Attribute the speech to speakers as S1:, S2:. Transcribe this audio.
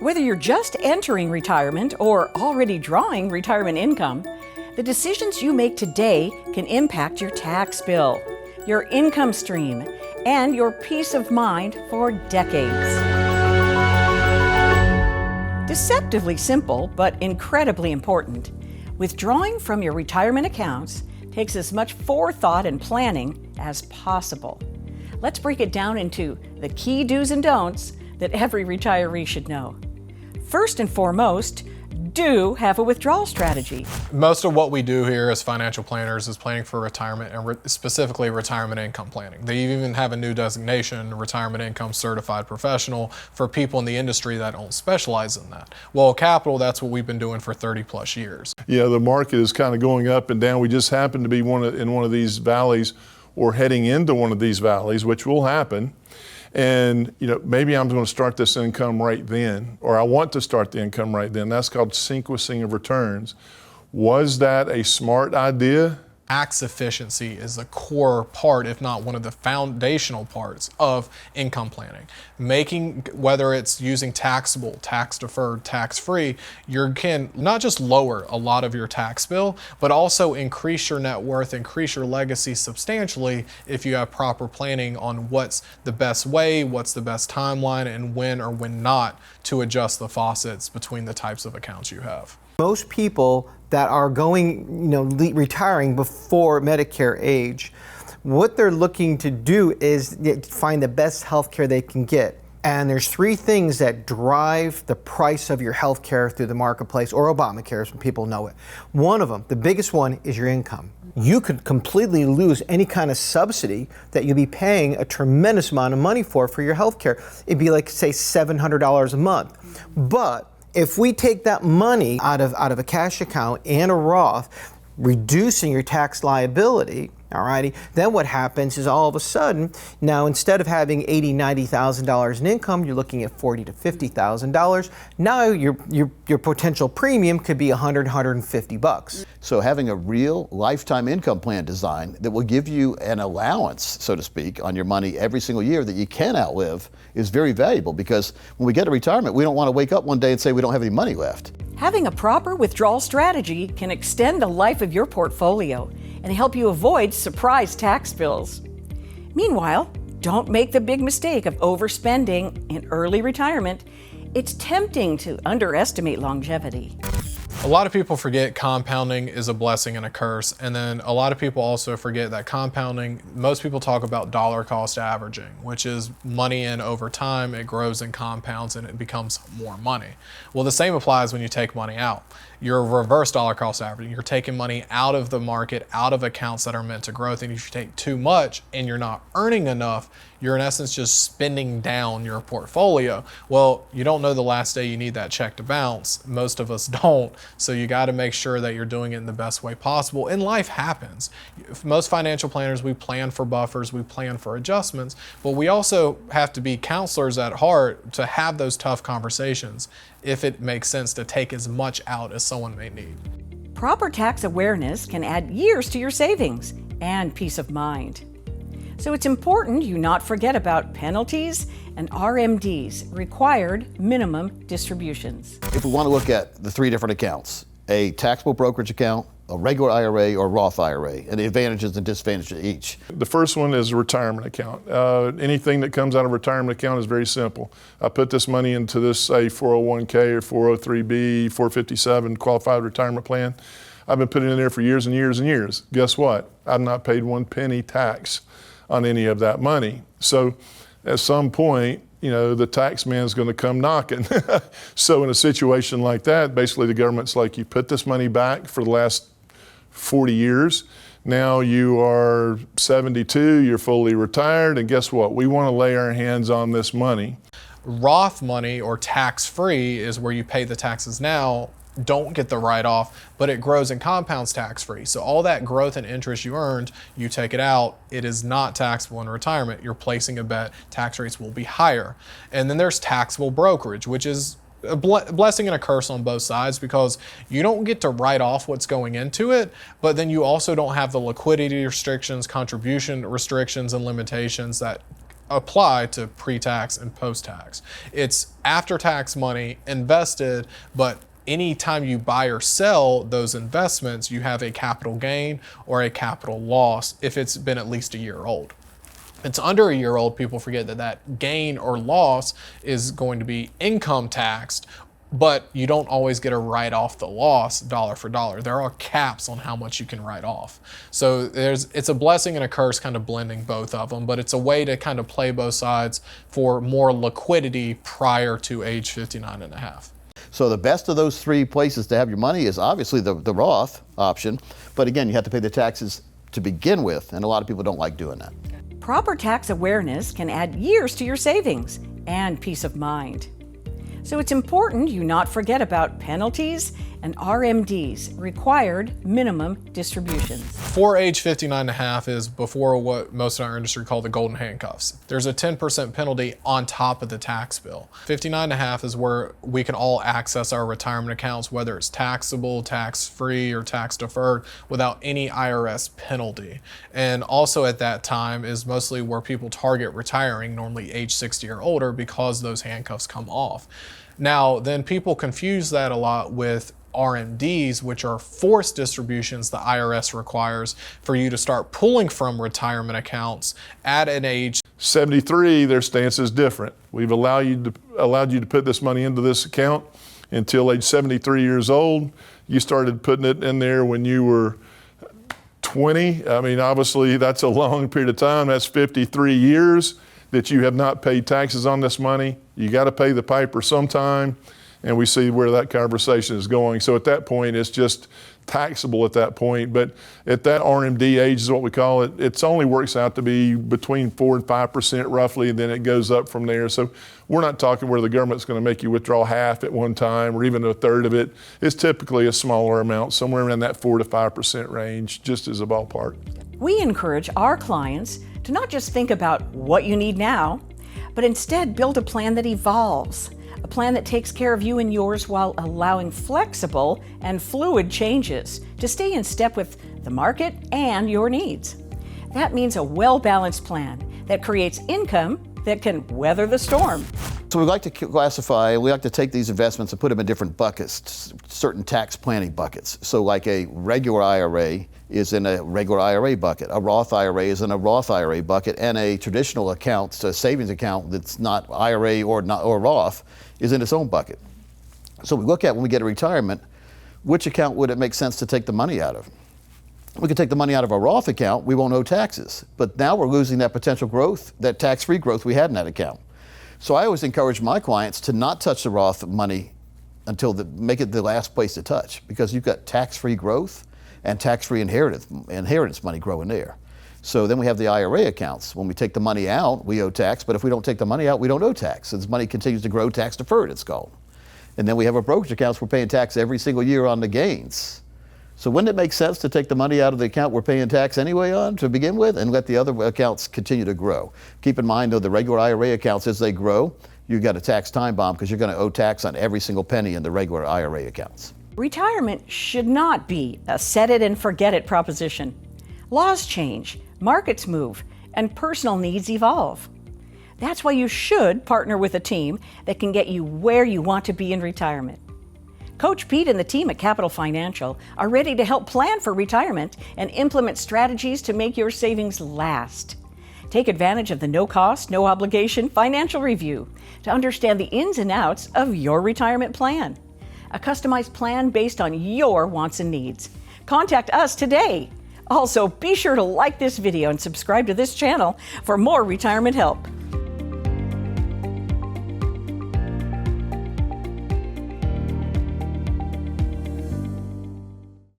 S1: Whether you're just entering retirement or already drawing retirement income, the decisions you make today can impact your tax bill, your income stream, and your peace of mind for decades. Deceptively simple, but incredibly important, withdrawing from your retirement accounts takes as much forethought and planning as possible. Let's break it down into the key do's and don'ts that every retiree should know. First and foremost, do have a withdrawal strategy.
S2: Most of what we do here as financial planners is planning for retirement and specifically retirement income planning. They even have a new designation, retirement income certified professional, for people in the industry that don't specialize in that. Well, Capital, that's what we've been doing for 30 plus years.
S3: Yeah, the market is kind of going up and down. We just happen to be in one of these valleys or heading into one of these valleys, which will happen. And maybe I'm going to start this income right then, or I want to start the income right then. That's called sequencing of returns. Was that a smart idea?
S2: Tax efficiency is a core part, if not one of the foundational parts of income planning. Whether it's using taxable, tax deferred, tax free, you can not just lower a lot of your tax bill, but also increase your net worth, increase your legacy substantially if you have proper planning on what's the best way, what's the best timeline, and when or when not to adjust the faucets between the types of accounts you have.
S4: Most people that are retiring before Medicare age, what they're looking to do is find the best health care they can get. And there's three things that drive the price of your health care through the marketplace, or Obamacare, as people know it. One of them, the biggest one, is your income. You could completely lose any kind of subsidy that you'd be paying a tremendous amount of money for your health care. It'd be like, say, $700 a month. But if we take that money out of a cash account and a Roth, reducing your tax liability, alrighty, then what happens is all of a sudden, now instead of having $80,000, $90,000 in income, you're looking at $40,000 to $50,000. Now your potential premium could be $100, $150.
S5: So having a real lifetime income plan design that will give you an allowance, so to speak, on your money every single year that you can outlive is very valuable, because when we get to retirement, we don't want to wake up one day and say we don't have any money left.
S1: Having a proper withdrawal strategy can extend the life of your portfolio and help you avoid surprise tax bills. Meanwhile, don't make the big mistake of overspending in early retirement. It's tempting to underestimate longevity.
S2: A lot of people forget compounding is a blessing and a curse. And then a lot of people also forget that compounding, most people talk about dollar cost averaging, which is money in over time, it grows and compounds and it becomes more money. Well, the same applies when you take money out. You're reverse dollar cost averaging. You're taking money out of the market, out of accounts that are meant to growth. And if you take too much and you're not earning enough, you're in essence just spending down your portfolio. Well, you don't know the last day you need that check to bounce. Most of us don't. So you got to make sure that you're doing it in the best way possible. And life happens. Most financial planners, we plan for buffers, we plan for adjustments, but we also have to be counselors at heart to have those tough conversations if it makes sense to take as much out as someone may need.
S1: Proper tax awareness can add years to your savings and peace of mind. So it's important you not forget about penalties and RMDs, required minimum distributions.
S5: If we want to look at the three different accounts, a taxable brokerage account, a regular IRA, or Roth IRA, and the advantages and disadvantages of each.
S3: The first one is a retirement account. Anything that comes out of a retirement account is very simple. I put this money into this, say, 401k or 403b, 457 qualified retirement plan. I've been putting it in there for years and years and years. Guess what? I've not paid one penny tax on any of that money. So at some point, the tax man's going to come knocking. So in a situation like that, basically the government's like, you put this money back for the last 40 years. Now you are 72, you're fully retired, and guess what? We want to lay our hands on this money.
S2: Roth money, or tax-free, is where you pay the taxes now, don't get the write-off, but it grows and compounds tax-free. So all that growth and interest you earned, you take it out, it is not taxable in retirement. You're placing a bet, tax rates will be higher. And then there's taxable brokerage, which is a blessing and a curse on both sides, because you don't get to write off what's going into it, but then you also don't have the liquidity restrictions, contribution restrictions, and limitations that apply to pre-tax and post-tax. It's after-tax money invested, but anytime you buy or sell those investments, you have a capital gain or a capital loss if it's been at least a year old. If it's under a year old, people forget that that gain or loss is going to be income taxed, but you don't always get to write off the loss dollar for dollar. There are caps on how much you can write off. So it's a blessing and a curse kind of blending both of them, but it's a way to kind of play both sides for more liquidity prior to age 59 and a half.
S5: So the best of those three places to have your money is obviously the Roth option, but again, you have to pay the taxes to begin with, and a lot of people don't like doing that.
S1: Proper tax awareness can add years to your savings and peace of mind. So it's important you not forget about penalties and RMDs, required minimum distributions.
S2: Before age 59 and a half is before what most in our industry call the golden handcuffs. There's a 10% penalty on top of the tax bill. 59 and a half is where we can all access our retirement accounts, whether it's taxable, tax-free, or tax-deferred, without any IRS penalty. And also at that time is mostly where people target retiring, normally age 60 or older, because those handcuffs come off. Now, then people confuse that a lot with RMDs, which are forced distributions the IRS requires for you to start pulling from retirement accounts at an age
S3: 73, their stance is different. We've allowed you to put this money into this account until age 73 years old. You started putting it in there when you were 20. I mean, obviously that's a long period of time. That's 53 years that you have not paid taxes on this money. You got to pay the piper sometime, and we see where that conversation is going. So at that point, it's just taxable at that point. But at that RMD age is what we call it, it only works out to be between 4 and 5% roughly, and then it goes up from there. So we're not talking where the government's going to make you withdraw half at one time or even a third of it. It's typically a smaller amount, somewhere around that 4 to 5% range, just as a ballpark.
S1: We encourage our clients to not just think about what you need now, but instead build a plan that evolves, a plan that takes care of you and yours while allowing flexible and fluid changes to stay in step with the market and your needs. That means a well-balanced plan that creates income that can weather the storm.
S5: So we like to classify, we like to take these investments and put them in different buckets, certain tax planning buckets. So like a regular IRA is in a regular IRA bucket, a Roth IRA is in a Roth IRA bucket, and a traditional account, a savings account that's not IRA or Roth, is in its own bucket. So we look at when we get a retirement, which account would it make sense to take the money out of? We could take the money out of a Roth account, we won't owe taxes. But now we're losing that potential growth, that tax-free growth we had in that account. So I always encourage my clients to not touch the Roth money until make it the last place to touch, because you've got tax-free growth and tax-free inheritance money growing there. So then we have the IRA accounts. When we take the money out, we owe tax, but if we don't take the money out, we don't owe tax. So this money continues to grow, tax-deferred, it's called. And then we have our brokerage accounts, we're paying tax every single year on the gains. So wouldn't it make sense to take the money out of the account we're paying tax anyway on to begin with and let the other accounts continue to grow? Keep in mind, though, the regular IRA accounts, as they grow, you've got a tax time bomb because you're going to owe tax on every single penny in the regular IRA accounts.
S1: Retirement should not be a set it and forget it proposition. Laws change, markets move, and personal needs evolve. That's why you should partner with a team that can get you where you want to be in retirement. Coach Pete and the team at Capital Financial are ready to help plan for retirement and implement strategies to make your savings last. Take advantage of the no-cost, no-obligation financial review to understand the ins and outs of your retirement plan. A customized plan based on your wants and needs. Contact us today. Also, be sure to like this video and subscribe to this channel for more retirement help.